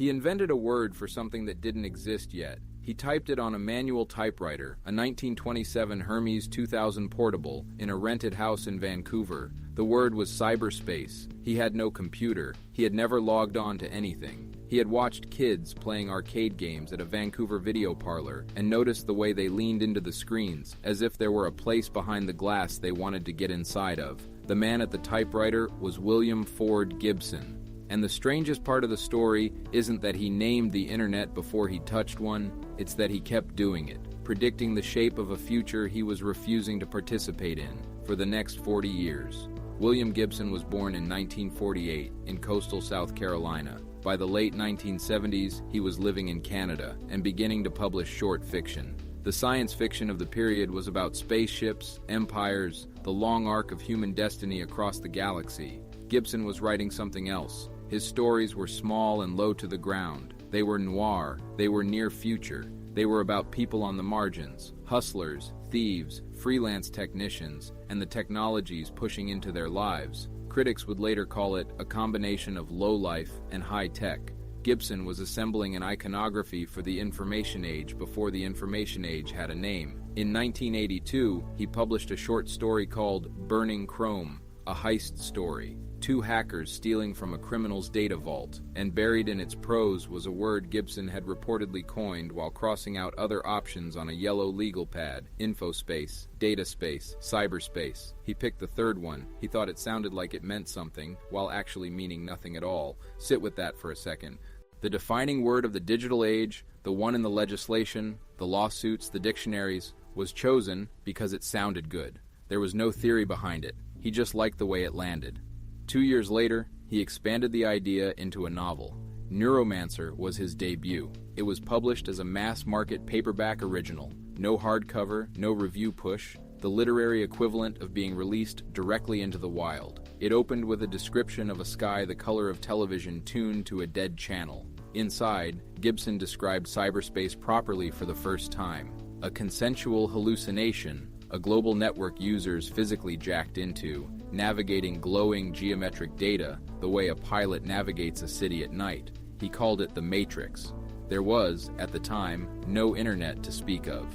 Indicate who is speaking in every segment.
Speaker 1: He invented a word for something that didn't exist yet. He typed it on a manual typewriter, a 1927 Hermes 2000 portable, in a rented house in Vancouver. The word was cyberspace. He had no computer. He had never logged on to anything. He had watched kids playing arcade games at a Vancouver video parlor and noticed the way they leaned into the screens, as if there were a place behind the glass they wanted to get inside of. The man at the typewriter was William Ford Gibson. And the strangest part of the story isn't that he named the internet before he touched one, it's that he kept doing it, predicting the shape of a future he was refusing to participate in for the next 40 years. William Gibson was born in 1948 in coastal South Carolina. By the late 1970s, he was living in Canada and beginning to publish short fiction. The science fiction of the period was about spaceships, empires, the long arc of human destiny across the galaxy. Gibson was writing something else. His stories were small and low to the ground. They were noir. They were near future. They were about people on the margins, hustlers, thieves, freelance technicians, and the technologies pushing into their lives. Critics would later call it a combination of low-life and high-tech. Gibson was assembling an iconography for the information age before the information age had a name. In 1982, he published a short story called Burning Chrome, a heist story. Two hackers stealing from a criminal's data vault, and buried in its prose was a word Gibson had reportedly coined while crossing out other options on a yellow legal pad: infospace, data space, cyberspace. He picked the third one. He thought it sounded like it meant something, while actually meaning nothing at all. Sit with that for a second. The defining word of the digital age, the one in the legislation, the lawsuits, the dictionaries, was chosen because it sounded good. There was no theory behind it. He just liked the way it landed. 2 years later, he expanded the idea into a novel. Neuromancer was his debut. It was published as a mass-market paperback original. No hardcover, no review push, the literary equivalent of being released directly into the wild. It opened with a description of a sky the color of television tuned to a dead channel. Inside, Gibson described cyberspace properly for the first time. A consensual hallucination, a global network users physically jacked into, navigating glowing geometric data the way a pilot navigates a city at night. He called it the Matrix. There was, at the time, no internet to speak of.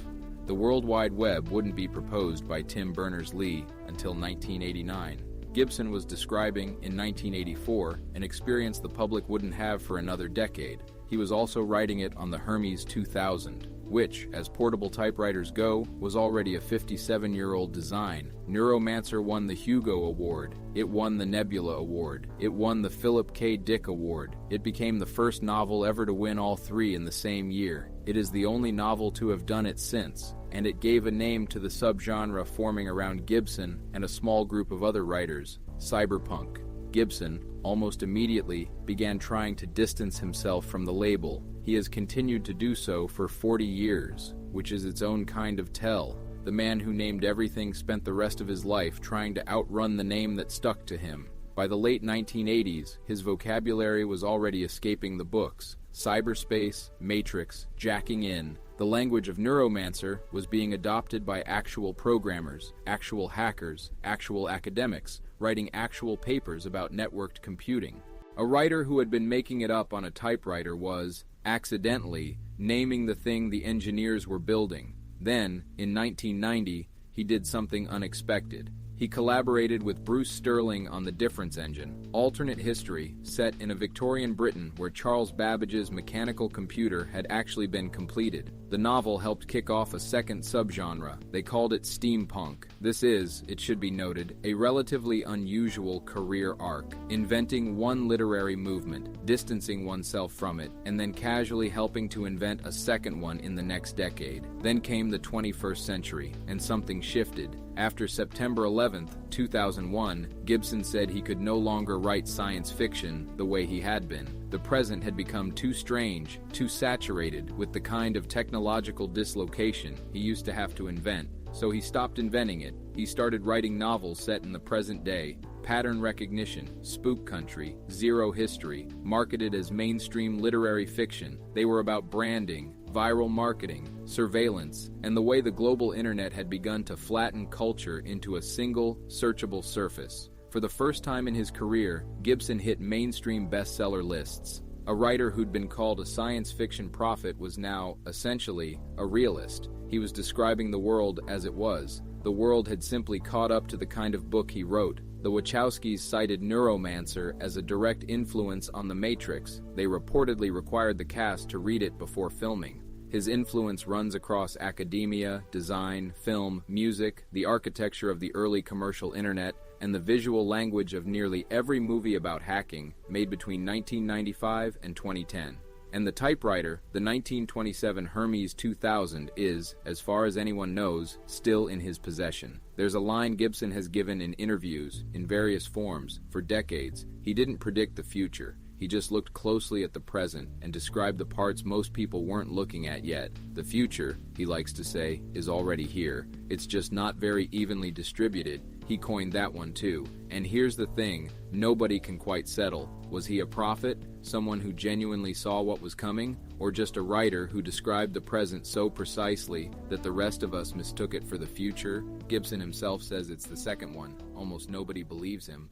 Speaker 1: The World Wide Web wouldn't be proposed by Tim Berners-Lee until 1989. Gibson was describing, in 1984, an experience the public wouldn't have for another decade. He was also writing it on the Hermes 2000, which, as portable typewriters go, was already a 57-year-old design. Neuromancer won the Hugo Award. It won the Nebula Award. It won the Philip K. Dick Award. It became the first novel ever to win all three in the same year. It is the only novel to have done it since, and it gave a name to the subgenre forming around Gibson and a small group of other writers, cyberpunk. Gibson, almost immediately, began trying to distance himself from the label. He has continued to do so for 40 years, which is its own kind of tell. The man who named everything spent the rest of his life trying to outrun the name that stuck to him. By the late 1980s, his vocabulary was already escaping the books. Cyberspace, Matrix, jacking in. The language of Neuromancer was being adopted by actual programmers, actual hackers, actual academics, writing actual papers about networked computing. A writer who had been making it up on a typewriter was, accidentally, naming the thing the engineers were building. Then, in 1990, he did something unexpected. He collaborated with Bruce Sterling on the Difference Engine, alternate history set in a Victorian Britain where Charles Babbage's mechanical computer had actually been completed. The novel helped kick off a second subgenre. They called it steampunk. This is, it should be noted, a relatively unusual career arc, inventing one literary movement, distancing oneself from it, and then casually helping to invent a second one in the next decade. Then came the 21st century, and something shifted. After September 11th, 2001, Gibson said he could no longer write science fiction the way he had been. The present had become too strange, too saturated with the kind of technological dislocation he used to have to invent. So he stopped inventing it. He started writing novels set in the present day. Pattern recognition, spook country, zero history, marketed as mainstream literary fiction. They were about branding, viral marketing, surveillance, and the way the global internet had begun to flatten culture into a single, searchable surface. For the first time in his career, Gibson hit mainstream bestseller lists. A writer who'd been called a science fiction prophet was now, essentially, a realist. He was describing the world as it was. The world had simply caught up to the kind of book he wrote. The Wachowskis cited Neuromancer as a direct influence on The Matrix. They reportedly required the cast to read it before filming. His influence runs across academia, design, film, music, the architecture of the early commercial internet, and the visual language of nearly every movie about hacking made between 1995 and 2010. And the typewriter, the 1927 Hermes 2000, is, as far as anyone knows, still in his possession. There's a line Gibson has given in interviews, in various forms, for decades. He didn't predict the future. He just looked closely at the present and described the parts most people weren't looking at yet. The future, he likes to say, is already here. It's just not very evenly distributed. He coined that one too. And here's the thing, nobody can quite settle. Was he a prophet, someone who genuinely saw what was coming, or just a writer who described the present so precisely that the rest of us mistook it for the future? Gibson himself says it's the second one. Almost nobody believes him.